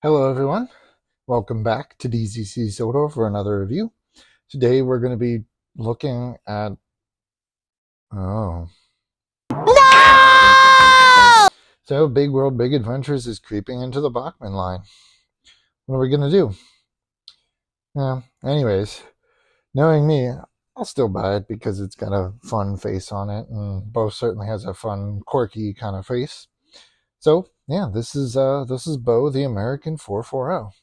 Hello, everyone. Welcome back to DCC Sodor for another review. Today, we're going to be looking at. Oh. No! So, Big World, Big Adventures is creeping into the Bachmann line. What are we going to do? Anyways, knowing me, I'll still buy it because it's got a fun face on it, and Beau certainly has a fun, quirky kind of face. So, yeah, this is Beau, the American 440.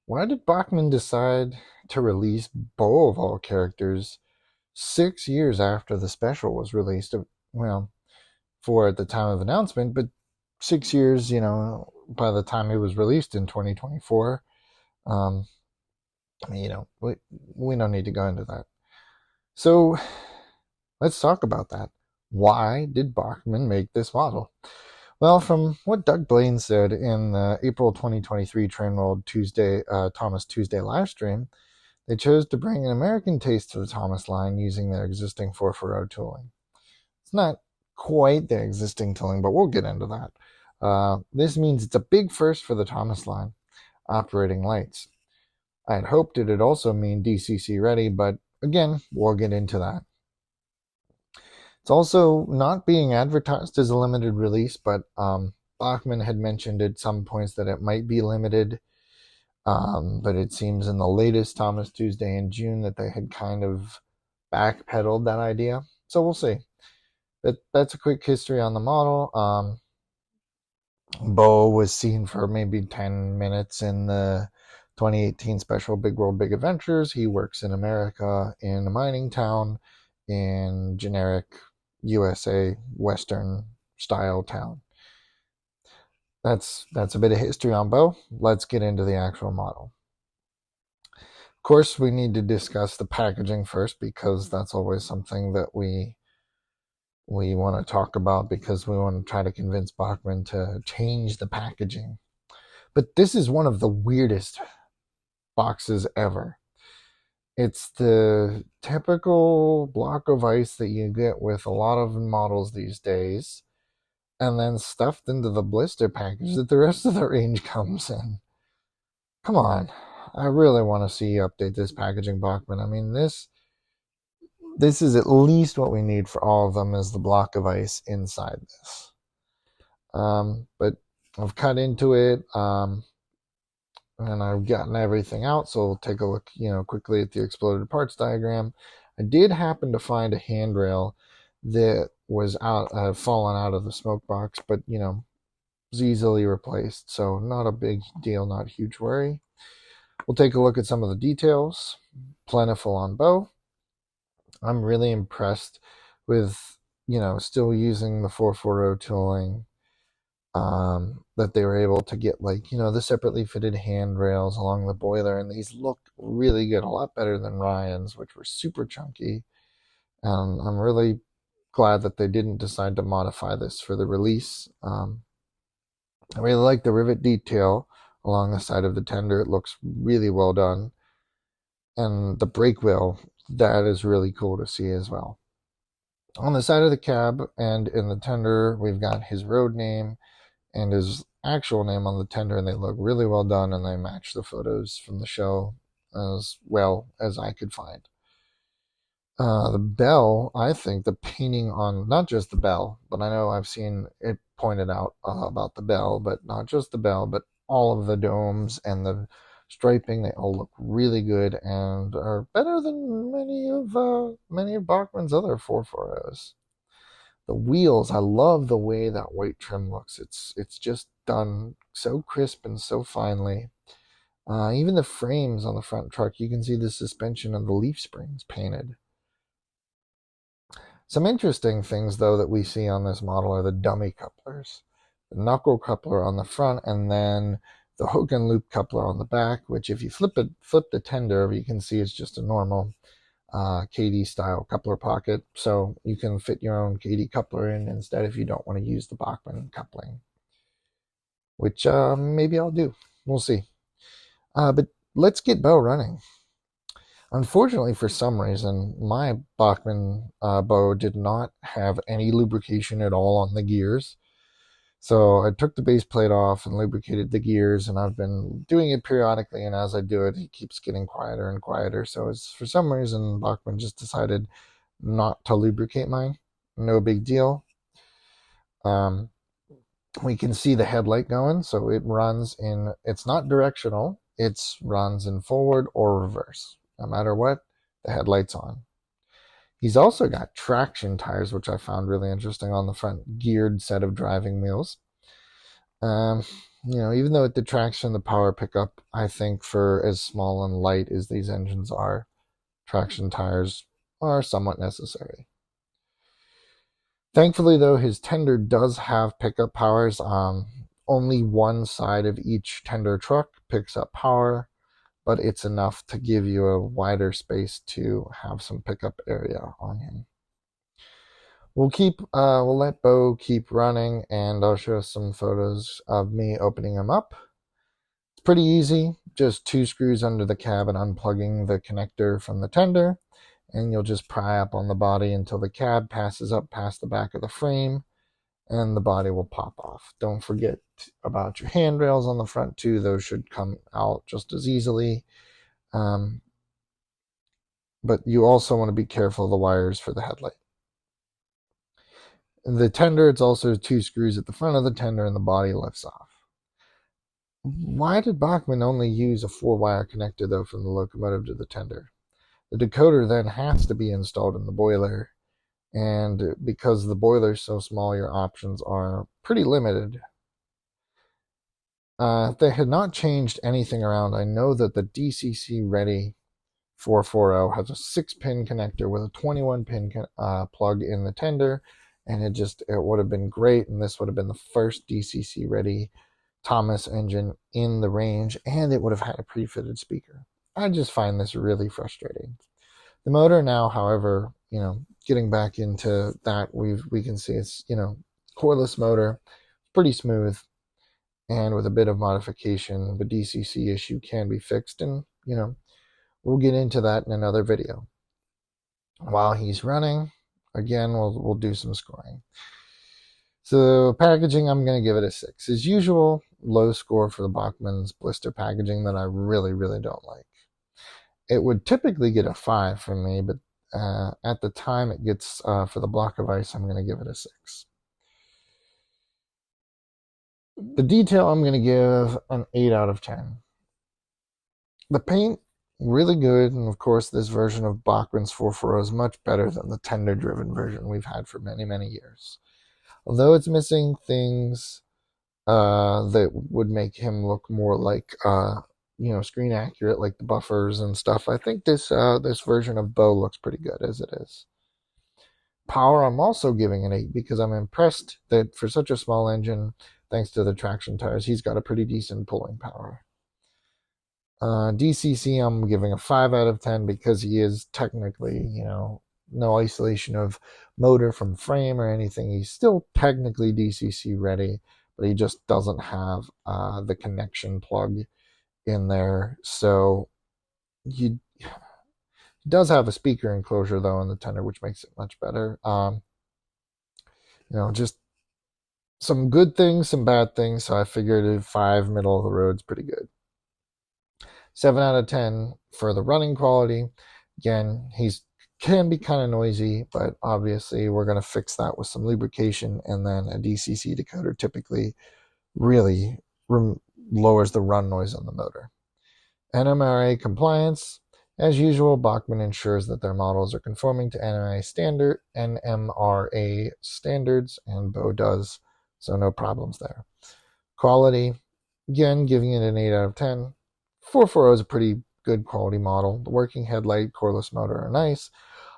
Why did Bachmann decide to release Beau of all characters 6 years after the special was released? Well, for at the time of announcement, but 6 years, by the time it was released in 2024. Um, we don't need to go into that. So let's talk about that. Why did Bachmann make this model? Well, from what Doug Blaine said in the April 2023 Train World Tuesday, Thomas Tuesday live stream, they chose to bring an American taste to the Thomas line using their existing 440 tooling. It's not quite their existing tooling, but we'll get into that. This means it's a big first for the Thomas line, operating lights. I had hoped it'd also mean DCC ready, but again, we'll get into that. It's also not being advertised as a limited release, but Bachmann had mentioned at some points that it might be limited. But it seems in the latest Thomas Tuesday in June that they had kind of backpedaled that idea. So we'll see. That's a quick history on the model. Beau was seen for maybe 10 minutes in the 2018 special Big World, Big Adventures. He works in America in a mining town in generic USA Western style town. That's a bit of history on Beau. Let's get into the actual model. Of course, we need to discuss the packaging first because that's always something that we want to talk about because we want to try to convince Bachmann to change the packaging. But this is one of the weirdest boxes ever. It's the typical block of ice that you get with a lot of models these days, and then stuffed into the blister package that the rest of the range comes in. Come on. I really want to see you update this packaging, Bachmann. I mean, this is at least what we need for all of them is the block of ice inside this. But I've cut into it, and I've gotten everything out, so we'll take a look, quickly at the exploded parts diagram. I did happen to find a handrail that was fallen out of the smoke box, but was easily replaced, so not a big deal, not a huge worry. We'll take a look at some of the details. Plentiful on Beau. I'm really impressed with still using the 440 tooling. That they were able to get the separately fitted handrails along the boiler, and these look really good, a lot better than Ryan's, which were super chunky. And I'm really glad that they didn't decide to modify this for the release. I really like the rivet detail along the side of the tender. It looks really well done. And the brake wheel, that is really cool to see as well. On the side of the cab and in the tender, we've got his road name and his actual name on the tender, and they look really well done, and they match the photos from the show as well as I could find. The bell, I think the painting on not just the bell, but I know I've seen it pointed out about the bell, but not just the bell, but all of the domes and the striping, they all look really good and are better than many of Bachmann's other 440s. The wheels, I love the way that white trim looks. It's just done so crisp and so finely. Even the frames on the front truck, you can see the suspension of the leaf springs painted. Some interesting things, though, that we see on this model are the dummy couplers. The knuckle coupler on the front, and then the hook and loop coupler on the back, which if you flip the tender, you can see it's just a normal KD style coupler pocket, so you can fit your own KD coupler in instead if you don't want to use the Bachmann coupling, which maybe I'll do. We'll see. But let's get Beau running. Unfortunately, for some reason, my Bachmann Beau did not have any lubrication at all on the gears, So I took the base plate off and lubricated the gears, and I've been doing it periodically, and as I do it, he keeps getting quieter and quieter. So it's, for some reason, Bachmann just decided not to lubricate mine. No big deal. We can see the headlight going, so it runs in, it's not directional, it runs in forward or reverse. No matter what, the headlight's on. He's also got traction tires, which I found really interesting, on the front geared set of driving wheels. Even though it detracts from the power pickup, I think for as small and light as these engines are, traction tires are somewhat necessary. Thankfully, though, his tender does have pickup powers. Only one side of each tender truck picks up power, but it's enough to give you a wider space to have some pickup area on him. We'll let Beau keep running, and I'll show some photos of me opening him up. It's pretty easy, just 2 screws under the cab and unplugging the connector from the tender, and you'll just pry up on the body until the cab passes up past the back of the frame, and the body will pop off. Don't forget about your handrails on the front too. Those should come out just as easily. But you also want to be careful of the wires for the headlight. The tender, it's also 2 screws at the front of the tender, and the body lifts off. Why did Bachmann only use a 4-wire connector, though, from the locomotive to the tender? The decoder then has to be installed in the boiler, and because the boiler's so small, your options are pretty limited. If they had not changed anything around, I know that the DCC Ready 440 has a 6-pin connector with a 21-pin plug in the tender, and it would have been great, and this would have been the first DCC Ready Thomas engine in the range, and it would have had a pre-fitted speaker. I just find this really frustrating. The motor now, however, getting back into that, we can see it's, coreless motor, pretty smooth, and with a bit of modification, the DCC issue can be fixed, and, we'll get into that in another video. While he's running, again, we'll do some scoring. So packaging, I'm going to give it a 6. As usual, low score for the Bachmann's blister packaging that I really, really don't like. It would typically get a 5 from me, but at the time it gets, for the block of ice, I'm going to give it a 6. The detail, I'm going to give an 8 out of 10. The paint, really good, and of course this version of Bachmann's 440 is much better than the tender-driven version we've had for many, many years. Although it's missing things that would make him look more like, screen accurate, like the buffers and stuff, I think this version of Beau looks pretty good as it is. Power, I'm also giving an 8 because I'm impressed that for such a small engine, thanks to the traction tires, he's got a pretty decent pulling power. DCC, I'm giving a 5 out of 10 because he is technically, no isolation of motor from frame or anything. He's still technically DCC ready, but he just doesn't have the connection plug in there. So he does have a speaker enclosure, though, in the tender, which makes it much better. Just some good things, some bad things. So I figured a 5, middle of the road, is pretty good. 7 out of 10 for the running quality. Again, can be kind of noisy, but obviously we're going to fix that with some lubrication, and then a DCC decoder typically really lowers the run noise on the motor. NMRA compliance. As usual, Bachmann ensures that their models are conforming to NMRA standards, and Beau does, so no problems there. Quality, again, giving it an 8 out of 10. 440 is a pretty good quality model. The working headlight, cordless motor are nice.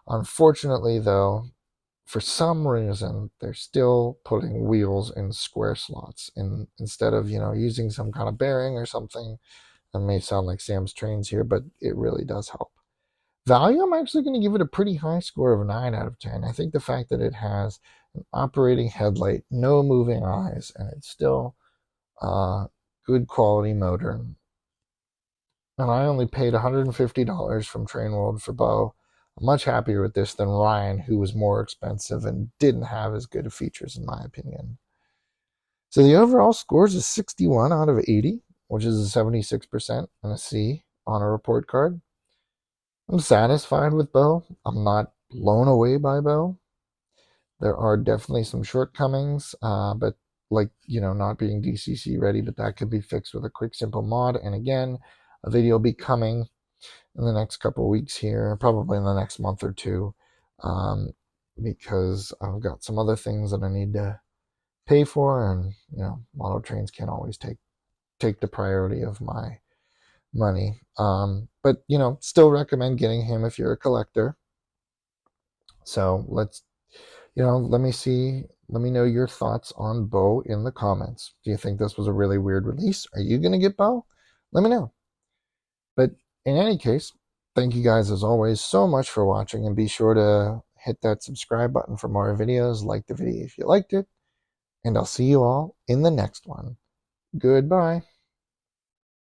Unfortunately, though, for some reason, they're still putting wheels in square slots instead of, using some kind of bearing or something. That may sound like Sam's trains here, but it really does help. Value, I'm actually going to give it a pretty high score of 9 out of 10. I think the fact that it has an operating headlight, no moving eyes, and it's still good quality motor. And I only paid $150 from Train World for Beau. I'm much happier with this than Ryan, who was more expensive and didn't have as good of features, in my opinion. So the overall scores is 61 out of 80, which is a 76% and a C on a report card. I'm satisfied with Beau. I'm not blown away by Beau. There are definitely some shortcomings, but like, not being DCC ready, but that could be fixed with a quick, simple mod. And again, a video will be coming in the next couple of weeks here, probably in the next month or two, because I've got some other things that I need to pay for, and model trains can't always take the priority of my money. But still recommend getting him if you're a collector. So let me know your thoughts on Beau in the comments. Do you think this was a really weird release? Are you gonna get Beau? Let me know. But in any case, thank you guys as always so much for watching, and be sure to hit that subscribe button for more videos. Like the video if you liked it, and I'll see you all in the next one. Goodbye.